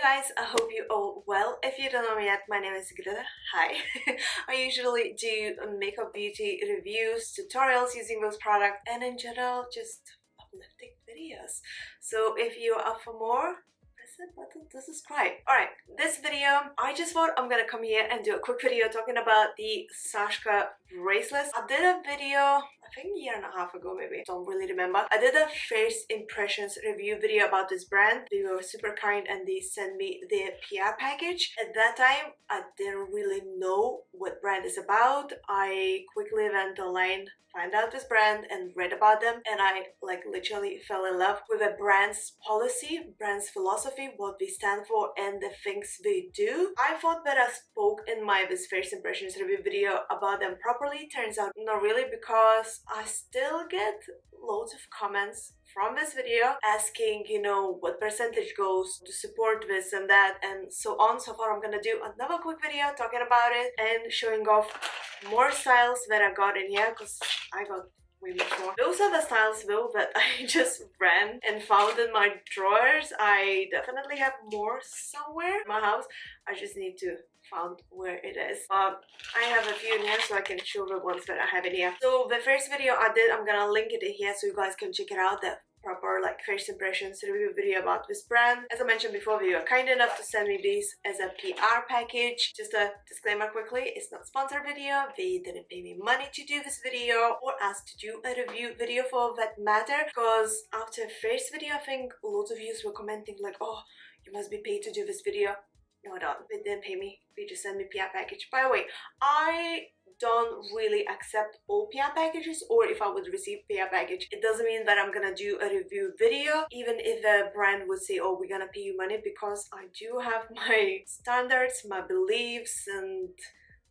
guys, I hope you all well. If you don't know me yet, my name is Ingrida. Hi. I usually do makeup beauty reviews, tutorials using those products, and in general just uplifting videos. So if you are up for more, press the button to subscribe. Alright, this video, I just thought I'm gonna come here and do a quick video talking about the Sashka bracelets. I did a video, I think a year and a half ago maybe, don't really remember. I did a first impressions review video about this brand. They were super kind and they sent me their PR package. At that time, I didn't really know what brand is about. I quickly went online, find out this brand and read about them, and I literally fell in love with a brand's policy, brand's philosophy, what they stand for and the things they do. I thought that I spoke in my this first impressions review video about them properly. Turns out not really, because I still get loads of comments from this video asking, you know, what percentage goes to support this and that and so on. So far I'm gonna do another quick video talking about it and showing off more styles that I got in here, because I got way much more. Those are the styles though that I just ran and found in my drawers. I definitely have more somewhere in my house. I just need to find where it is. I have a few in here so I can show the ones that I have in here. So the first video I did, I'm gonna link it in here so you guys can check it out. The proper first impressions review video about this brand. As I mentioned before, they were kind enough to send me these as a PR package. Just a disclaimer quickly, it's not a sponsored video. They didn't pay me money to do this video or ask to do a review video for that matter, because after first video I think loads of you were commenting like, oh, you must be paid to do this video. No, I don't. They didn't pay me. They just sent me PR package. By the way, I don't really accept all PR packages, or if I would receive PR package, it doesn't mean that I'm gonna do a review video, even if a brand would say, oh, we're gonna pay you money, because I do have my standards, my beliefs, and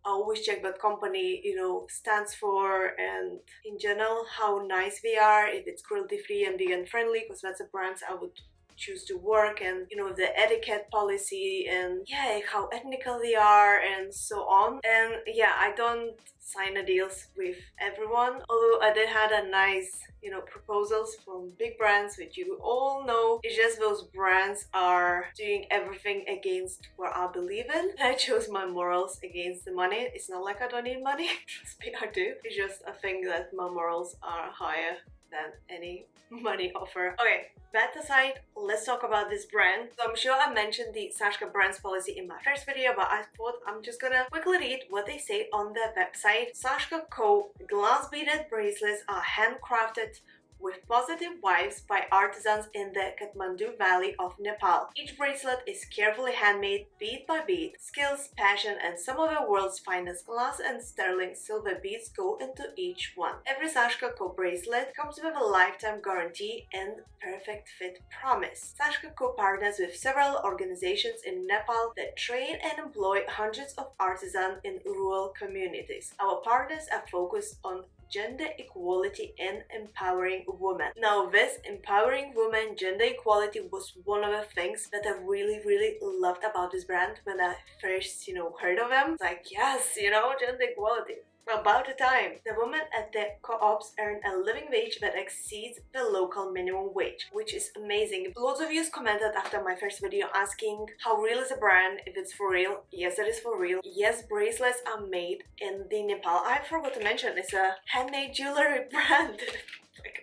I always check what company, you know, stands for, and in general how nice they are, if it's cruelty free and vegan friendly, because that's the brands I would choose to work, and you know, the etiquette policy, and yeah, how ethical they are and so on. And yeah, I don't sign the deals with everyone, although I did had a nice, you know, proposals from big brands which you all know. It's just those brands are doing everything against what I believe in. I chose my morals against the money. It's not like I don't need money, trust me, I do. It's just a thing that my morals are higher than any money offer. Okay, that aside, let's talk about this brand. So I'm sure I mentioned the Sashka brand's policy in my first video, but I thought I'm just gonna quickly read what they say on their website. Sashka Co glass beaded bracelets are handcrafted with positive vibes by artisans in the Kathmandu Valley of Nepal. Each bracelet is carefully handmade, bead by bead. Skills, passion, and some of the world's finest glass and sterling silver beads go into each one. Every Sashka Co bracelet comes with a lifetime guarantee and perfect fit promise. Sashka Co partners with several organizations in Nepal that train and employ hundreds of artisans in rural communities. Our partners are focused on gender equality and empowering women. Now, this empowering women, gender equality was one of the things that I really loved about this brand when I first, you know, heard of them. It's like, yes, you know, gender equality. About the time. The women at the co-ops earn a living wage that exceeds the local minimum wage, which is amazing. Loads of you commented after my first video asking how real is the brand, if it's for real. Yes, it is for real. Yes, bracelets are made in the Nepal. I forgot to mention, it's a handmade jewelry brand.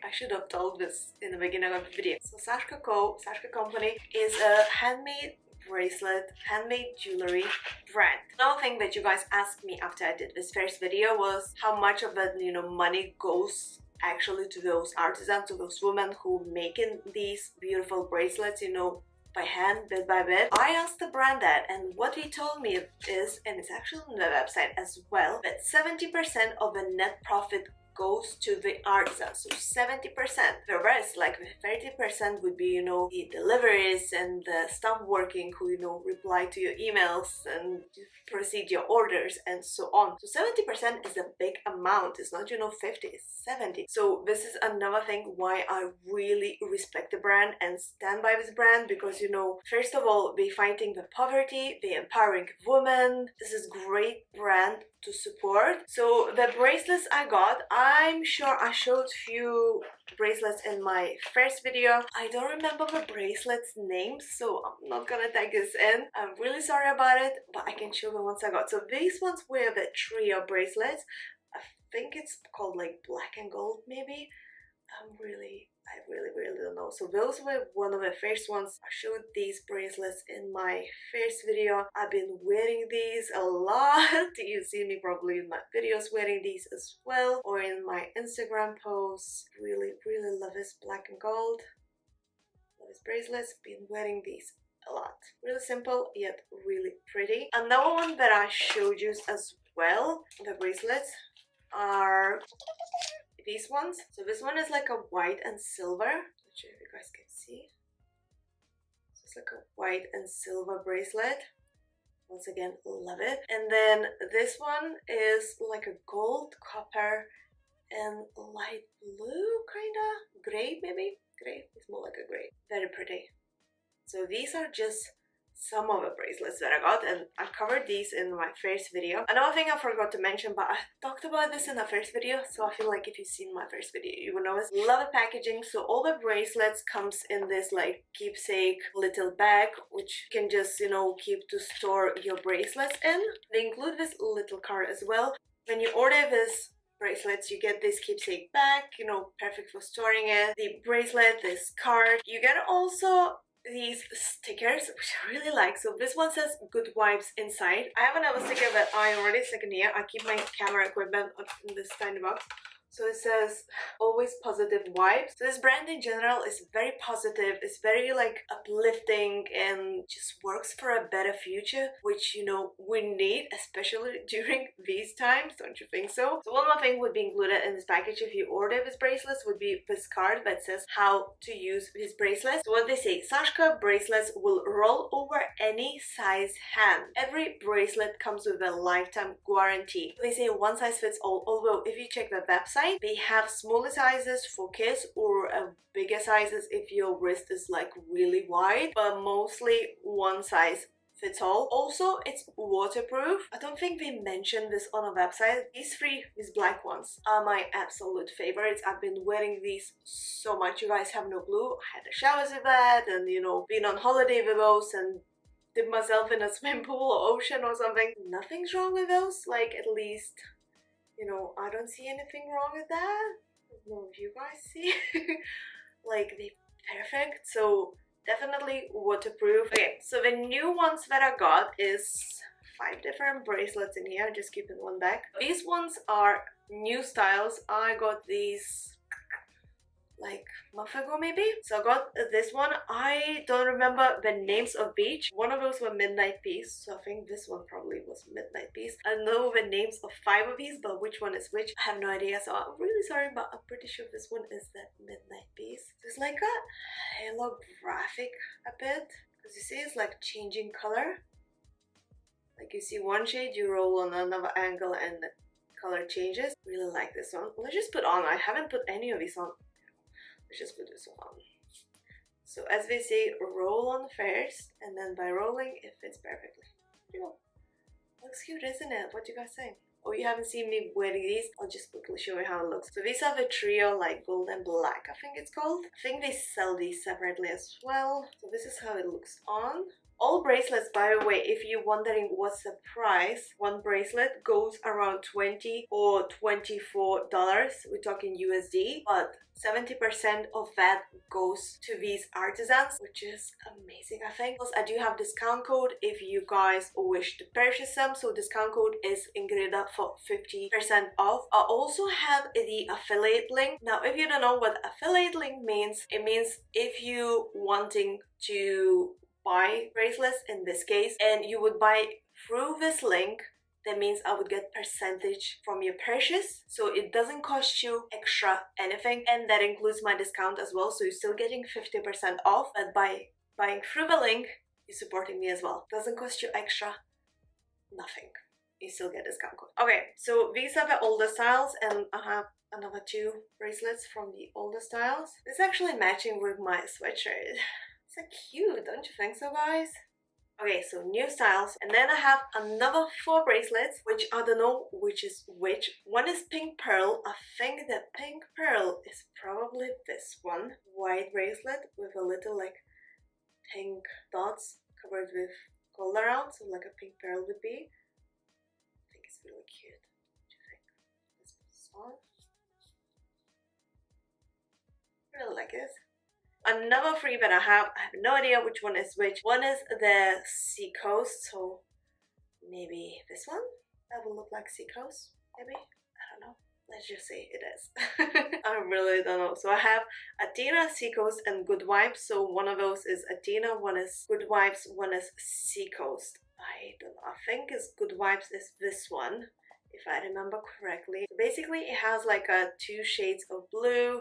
I should have told this in the beginning of the video. So Sashka Co, Sashka Company, is a handmade bracelet, handmade jewelry brand. Another thing that you guys asked me after I did this first video was how much of the, you know, money goes actually to those artisans, to those women who making these beautiful bracelets, you know, by hand, bit by bit. I asked the brand that, and what he told me is, and it's actually on the website as well, that 70% of the net profit goes to the artisans, so 70%. The rest, like 30%, would be, you know, the deliveries and the staff working who, you know, reply to your emails and proceed your orders and so on. So 70% is a big amount. It's not, you know, 50, it's 70. So this is another thing why I really respect the brand and stand by this brand, because, you know, first of all, they fighting the poverty, they empowering women. This is great brand to support. So the bracelets I got, I'm sure I showed few bracelets in my first video. I don't remember the bracelets names, so I'm not gonna tag this in. I'm really sorry about it, but I can show the ones I got. So these ones were the trio bracelets. I think it's called like black and gold maybe. I really don't know. So those were one of the first ones. I showed these bracelets in my first video. I've been wearing these a lot. You see me probably in my videos wearing these as well, or in my Instagram posts. Really love this black and gold. Love these bracelets. Been wearing these a lot. Really simple yet really pretty. Another one that I showed you as well, the bracelets, are these ones. So this one is like a white and silver. Not sure if you guys can see. So it's like a white and silver bracelet. Once again, love it. And then this one is like a gold, copper, and light blue, kinda gray maybe. Gray. It's more like a gray. Very pretty. So these are just some of the bracelets that I got, and I covered these in my first video. Another thing I forgot to mention, but I talked about this in the first video, so I feel like if you've seen my first video you will know this. Love the packaging. So all the bracelets comes in this like keepsake little bag, which you can just, you know, keep to store your bracelets in. They include this little card as well. When you order this bracelets, you get this keepsake bag, you know, perfect for storing it. The bracelet, this card. You get also these stickers, which I really like. So this one says good vibes inside. I have another sticker that I already stuck in here. I keep my camera equipment in this tiny box. So it says always positive vibes. So this brand in general is very positive. It's very like uplifting and just works for a better future, which, you know, we need, especially during these times. Don't you think so? So one more thing would be included in this package if you order this bracelets would be this card that says how to use these bracelets. So what they say, Sashka bracelets will roll over any size hand. Every bracelet comes with a lifetime guarantee. They say one size fits all, although if you check the website, they have smaller sizes for kids or bigger sizes if your wrist is like really wide, but mostly one size fits all. Also, it's waterproof. I don't think they mentioned this on a website. These black ones are my absolute favorites. I've been wearing these so much. You guys have no clue. I had the showers with that, and you know, been on holiday with those and dip myself in a swimming pool or ocean or something. Nothing's wrong with those, like at least, you know, I don't see anything wrong with that. I don't know if you guys see. Like, they're perfect. So definitely waterproof. Okay, so the new ones that I got is 5 different bracelets in here. Just keep in one bag. These ones are new styles. I got these like a month ago maybe. So I got this one. I don't remember the names of each. One of those were midnight piece, so I think this one probably was midnight piece. I know the names of 5 of these, but which one is which I have no idea, so I'm really sorry, but I'm pretty sure this one is that midnight piece. There's like a holographic a bit, because you see it's like changing color. Like you see one shade, you roll on another angle and the color changes. Really like this one. Let's just put on. I haven't put any of these on. Just put this on. So as they say, roll on first, and then by rolling it fits perfectly. You know, looks cute, isn't it? What do you guys think? Oh, you haven't seen me wearing these? I'll just quickly show you how it looks. So these are the trio, like gold and black, I think it's called. I think they sell these separately as well. So this is how it looks on. All bracelets, by the way, if you're wondering what's the price, one bracelet goes around $20 or $24. We're talking USD, but 70% of that goes to these artisans, which is amazing, I think. Plus, I do have discount code if you guys wish to purchase them. So discount code is ingrida for 50% off. I also have the affiliate link. Now, if you don't know what affiliate link means, it means if you wanting to buy bracelets in this case, and you would buy through this link, that means I would get percentage from your purchase, so it doesn't cost you extra anything, and that includes my discount as well, so you're still getting 50% off, but by buying through the link, you're supporting me as well. Doesn't cost you extra, nothing. You still get discount code. Okay, so these are the older styles, and I have another 2 bracelets from the older styles. It's actually matching with my sweatshirt. So cute, don't you think so, guys? Okay, so new styles. And then I have another 4 bracelets, which I don't know which is which. One is pink pearl. I think that pink pearl is probably this one. White bracelet with a little like pink dots covered with gold around, so like a pink pearl would be. I think it's really cute. What do you think? Let's put this on. I really like it. Another 3 that I have no idea which one is which. One is the Seacoast, so maybe this one? That will look like Seacoast, maybe? I don't know. Let's just say it is. I really don't know. So I have Athena, Seacoast, and Good Vibes. So one of those is Athena, one is Good Vibes, one is Seacoast. I don't know. I think it's Good Vibes is this one, if I remember correctly. So basically it has like a 2 shades of blue,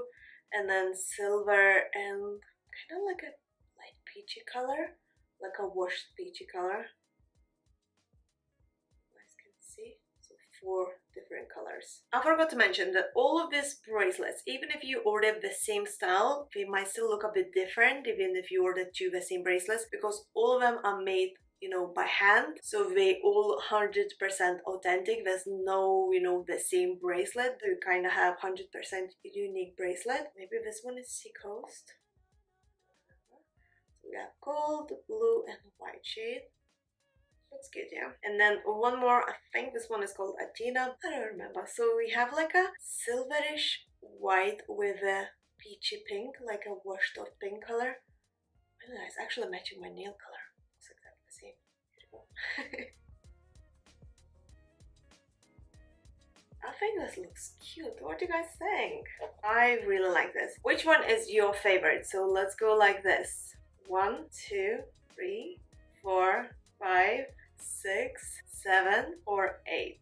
and then silver, and kind of like a light peachy color, like a washed peachy color. You guys can see, so 4 different colors. I forgot to mention that all of these bracelets, even if you order the same style, they might still look a bit different even if you order 2 the same bracelets, because all of them are made, you know, by hand, so they all 100% authentic. There's no, you know, the same bracelet. You kind of have 100% unique bracelet. Maybe this one is Seacoast. So we have gold, blue, and white shade. Looks good, yeah. And then one more, I think this one is called Athena. I don't remember. So we have like a silverish white with a peachy pink, like a washed off pink color. Really nice, actually matching my nail color. Same. I think this looks cute. What do you guys think? I really like this. Which one is your favorite? So let's go like this. 1, 2, 3, 4, 5, 6, 7, or 8.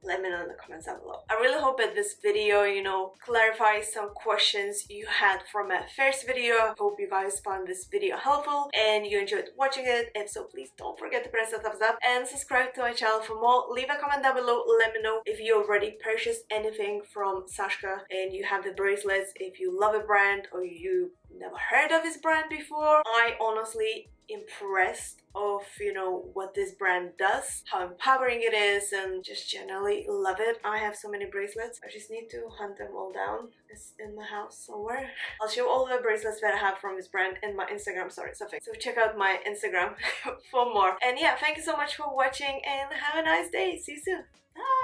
Let me know in the comments down below. I really hope that this video, you know, clarifies some questions you had from my first video. I hope you guys found this video helpful and you enjoyed watching it. If so, please don't forget to press the thumbs up and subscribe to my channel for more. Leave a comment down below. Let me know if you already purchased anything from Sashka and you have the bracelets, if you love a brand or you never heard of this brand before. I honestly impressed of, you know, what this brand does, how empowering it is, and just generally love it. I have so many bracelets. I just need to hunt them all down. It's in the house somewhere. I'll show all the bracelets that I have from this brand in my Instagram story. So check out my Instagram for more. And yeah, thank you so much for watching and have a nice day. See you soon. Bye.